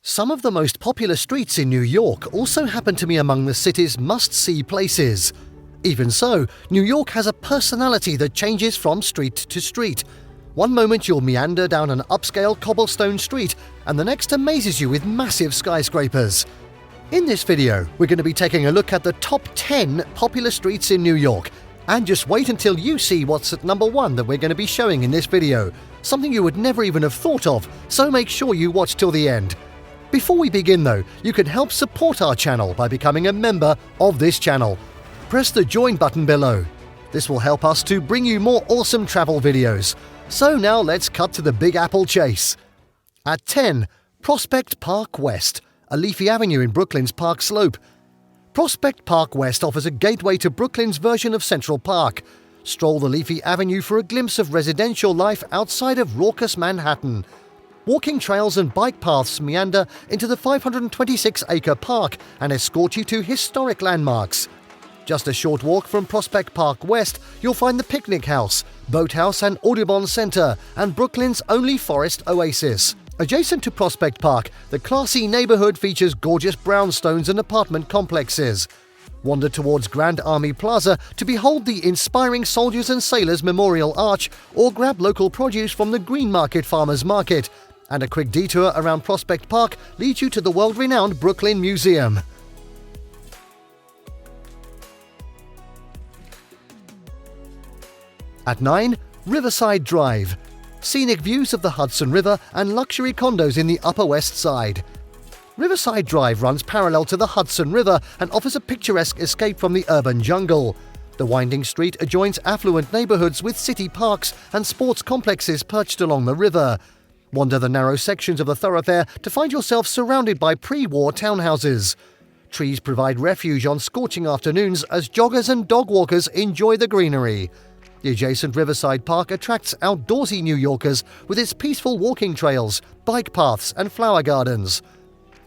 Some of the most popular streets in New York also happen to be among the city's must-see places. Even so, New York has a personality that changes from street to street. One moment you'll meander down an upscale cobblestone street, and the next amazes you with massive skyscrapers. In this video, we're going to be taking a look at the top 10 popular streets in New York. And just wait until you see what's at number 1 that we're going to be showing in this video. Something you would never even have thought of, so make sure you watch till the end. Before we begin though, you can help support our channel by becoming a member of this channel. Press the join button below. This will help us to bring you more awesome travel videos. So now let's cut to the Big Apple chase. At 10, Prospect Park West, a leafy avenue in Brooklyn's Park Slope. Prospect Park West offers a gateway to Brooklyn's version of Central Park. Stroll the leafy avenue for a glimpse of residential life outside of raucous Manhattan. Walking trails and bike paths meander into the 526-acre park and escort you to historic landmarks. Just a short walk from Prospect Park West, you'll find the Picnic House, Boathouse and Audubon Center, and Brooklyn's only forest oasis. Adjacent to Prospect Park, the classy neighborhood features gorgeous brownstones and apartment complexes. Wander towards Grand Army Plaza to behold the inspiring Soldiers and Sailors Memorial Arch, or grab local produce from the Green Market Farmers Market. And a quick detour around Prospect Park leads you to the world-renowned Brooklyn Museum. At 9, Riverside Drive. Scenic views of the Hudson River and luxury condos in the Upper West Side. Riverside Drive runs parallel to the Hudson River and offers a picturesque escape from the urban jungle. The winding street adjoins affluent neighborhoods with city parks and sports complexes perched along the river. Wander the narrow sections of the thoroughfare to find yourself surrounded by pre-war townhouses. Trees provide refuge on scorching afternoons as joggers and dog walkers enjoy the greenery. The adjacent Riverside Park attracts outdoorsy New Yorkers with its peaceful walking trails, bike paths, and flower gardens.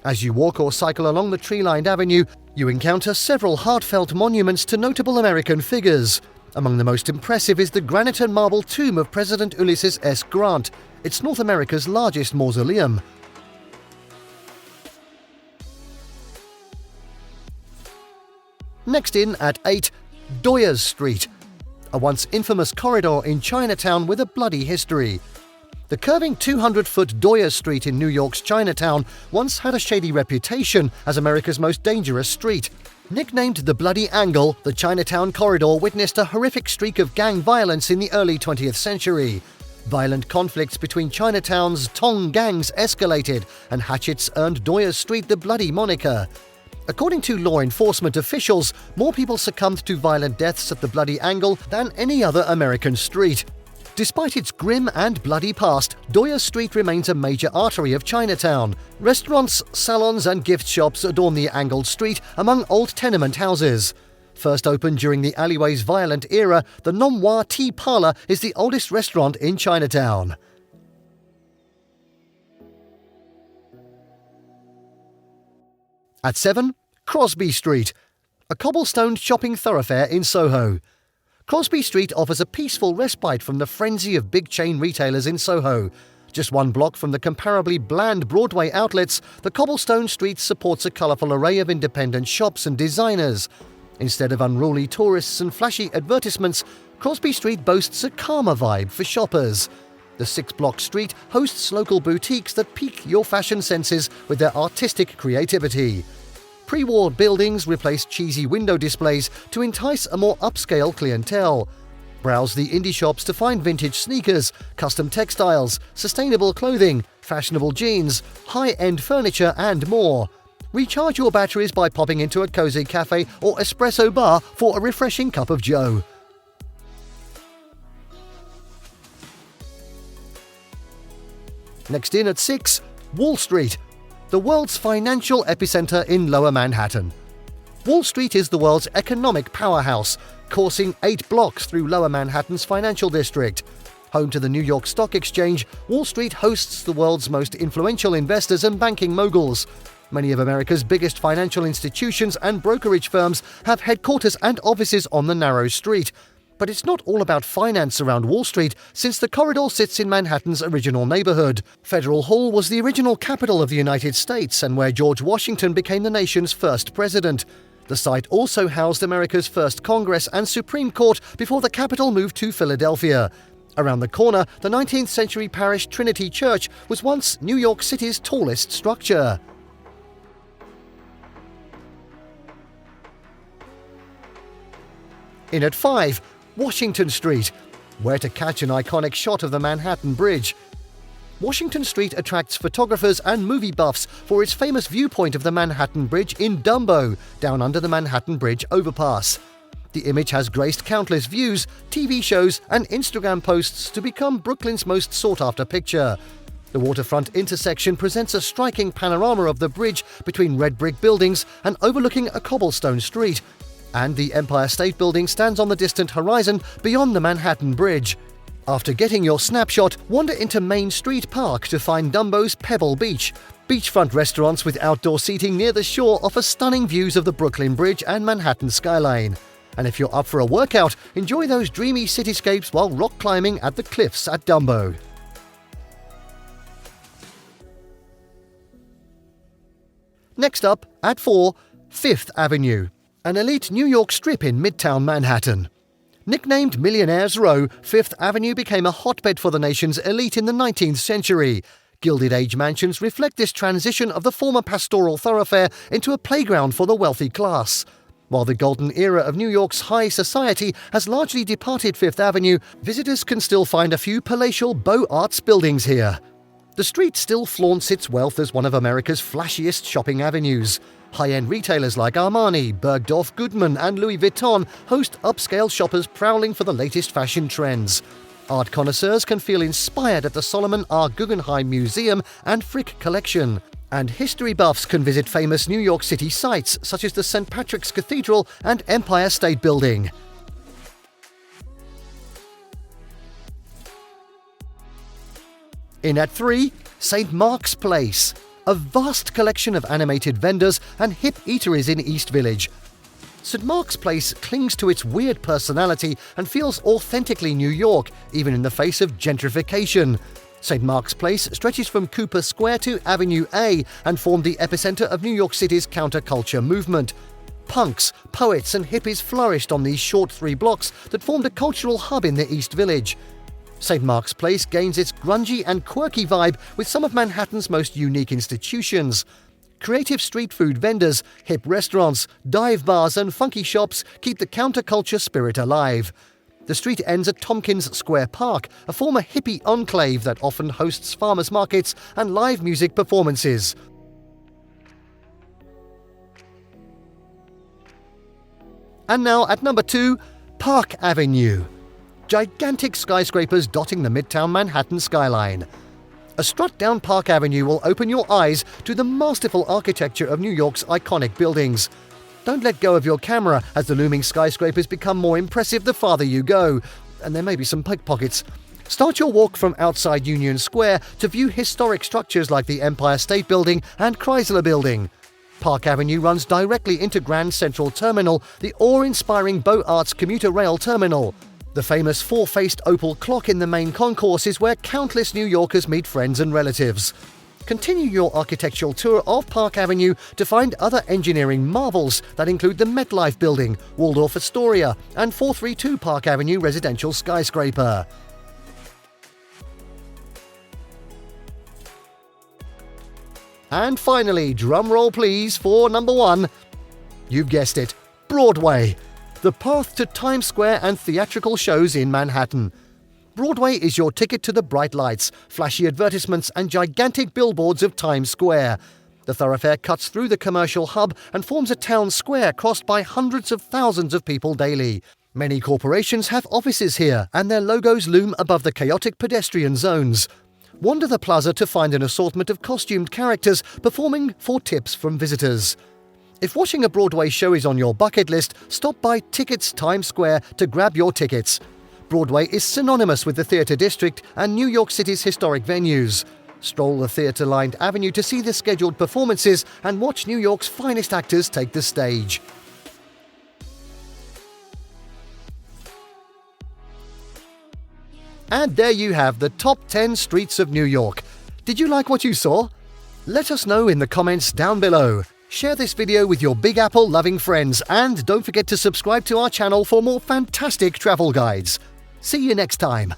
As you walk or cycle along the tree-lined avenue, you encounter several heartfelt monuments to notable American figures. Among the most impressive is the granite and marble tomb of President Ulysses S. Grant. It's North America's largest mausoleum. Next in at 8, Doyers Street, a once infamous corridor in Chinatown with a bloody history. The curving 200-foot Doyers Street in New York's Chinatown once had a shady reputation as America's most dangerous street. Nicknamed the Bloody Angle, the Chinatown corridor witnessed a horrific streak of gang violence in the early 20th century. Violent conflicts between Chinatown's Tong gangs escalated, and hatchets earned Doyers Street the Bloody moniker. According to law enforcement officials, more people succumbed to violent deaths at the Bloody Angle than any other American street. Despite its grim and bloody past, Doyers Street remains a major artery of Chinatown. Restaurants, salons, and gift shops adorn the angled street among old tenement houses. First opened during the alleyway's violent era, the Noir Tea Parlor is the oldest restaurant in Chinatown. At 7, Crosby Street, a cobblestone shopping thoroughfare in Soho. Crosby Street offers a peaceful respite from the frenzy of big chain retailers in Soho. Just one block from the comparably bland Broadway outlets, the cobblestone street supports a colourful array of independent shops and designers. Instead of unruly tourists and flashy advertisements, Crosby Street boasts a calmer vibe for shoppers. The 6-block street hosts local boutiques that pique your fashion senses with their artistic creativity. Pre-war buildings replace cheesy window displays to entice a more upscale clientele. Browse the indie shops to find vintage sneakers, custom textiles, sustainable clothing, fashionable jeans, high-end furniture, and more. Recharge your batteries by popping into a cozy cafe or espresso bar for a refreshing cup of joe. Next in at 6, Wall Street, the world's financial epicenter in Lower Manhattan. Wall Street is the world's economic powerhouse, coursing 8 blocks through Lower Manhattan's financial district. Home to the New York Stock Exchange, Wall Street hosts the world's most influential investors and banking moguls. Many of America's biggest financial institutions and brokerage firms have headquarters and offices on the narrow street. But it's not all about finance around Wall Street, since the corridor sits in Manhattan's original neighborhood. Federal Hall was the original capital of the United States and where George Washington became the nation's first president. The site also housed America's first Congress and Supreme Court before the capital moved to Philadelphia. Around the corner, the 19th century parish Trinity Church was once New York City's tallest structure. In at 5, Washington Street. Where to catch an iconic shot of the Manhattan Bridge. Washington Street attracts photographers and movie buffs for its famous viewpoint of the Manhattan Bridge in Dumbo, down under the Manhattan Bridge overpass. The image has graced countless views, TV shows, and Instagram posts to become Brooklyn's most sought-after picture. The waterfront intersection presents a striking panorama of the bridge between red brick buildings and overlooking a cobblestone street. And the Empire State Building stands on the distant horizon beyond the Manhattan Bridge. After getting your snapshot, wander into Main Street Park to find Dumbo's Pebble Beach. Beachfront restaurants with outdoor seating near the shore offer stunning views of the Brooklyn Bridge and Manhattan skyline. And if you're up for a workout, enjoy those dreamy cityscapes while rock climbing at the cliffs at Dumbo. Next up, at 4, Fifth Avenue. An elite New York strip in Midtown Manhattan. Nicknamed Millionaire's Row, Fifth Avenue became a hotbed for the nation's elite in the 19th century. Gilded Age mansions reflect this transition of the former pastoral thoroughfare into a playground for the wealthy class. While the golden era of New York's high society has largely departed Fifth Avenue, visitors can still find a few palatial Beaux Arts buildings here. The street still flaunts its wealth as one of America's flashiest shopping avenues. High-end retailers like Armani, Bergdorf Goodman and Louis Vuitton host upscale shoppers prowling for the latest fashion trends. Art connoisseurs can feel inspired at the Solomon R. Guggenheim Museum and Frick Collection. And history buffs can visit famous New York City sites such as the St. Patrick's Cathedral and Empire State Building. In at 3, St. Mark's Place. A vast collection of animated vendors and hip eateries in East Village. St. Mark's Place clings to its weird personality and feels authentically New York, even in the face of gentrification. St. Mark's Place stretches from Cooper Square to Avenue A and formed the epicenter of New York City's counterculture movement. Punks, poets and hippies flourished on these short 3 blocks that formed a cultural hub in the East Village. St. Mark's Place gains its grungy and quirky vibe with some of Manhattan's most unique institutions. Creative street food vendors, hip restaurants, dive bars and funky shops keep the counterculture spirit alive. The street ends at Tompkins Square Park, a former hippie enclave that often hosts farmers markets and live music performances. And now at number 2, Park Avenue. Gigantic skyscrapers dotting the Midtown Manhattan skyline. A strut down Park Avenue will open your eyes to the masterful architecture of New York's iconic buildings. Don't let go of your camera as the looming skyscrapers become more impressive the farther you go, and there may be some pickpockets. Start your walk from outside Union Square to view historic structures like the Empire State Building and Chrysler Building. Park Avenue runs directly into Grand Central Terminal, the awe-inspiring Beaux Arts commuter rail terminal. The famous 4-faced opal clock in the main concourse is where countless New Yorkers meet friends and relatives. Continue your architectural tour of Park Avenue to find other engineering marvels that include the MetLife Building, Waldorf Astoria, and 432 Park Avenue residential skyscraper. And finally, drum roll please for number 1. You've guessed it, Broadway. The path to Times Square and theatrical shows in Manhattan. Broadway is your ticket to the bright lights, flashy advertisements and gigantic billboards of Times Square. The thoroughfare cuts through the commercial hub and forms a town square crossed by hundreds of thousands of people daily. Many corporations have offices here, and their logos loom above the chaotic pedestrian zones. Wander the plaza to find an assortment of costumed characters performing for tips from visitors. If watching a Broadway show is on your bucket list, stop by Tickets Times Square to grab your tickets. Broadway is synonymous with the theatre district and New York City's historic venues. Stroll the theatre-lined avenue to see the scheduled performances and watch New York's finest actors take the stage. And there you have the top 10 streets of New York. Did you like what you saw? Let us know in the comments down below. Share this video with your Big Apple loving friends, and don't forget to subscribe to our channel for more fantastic travel guides. See you next time.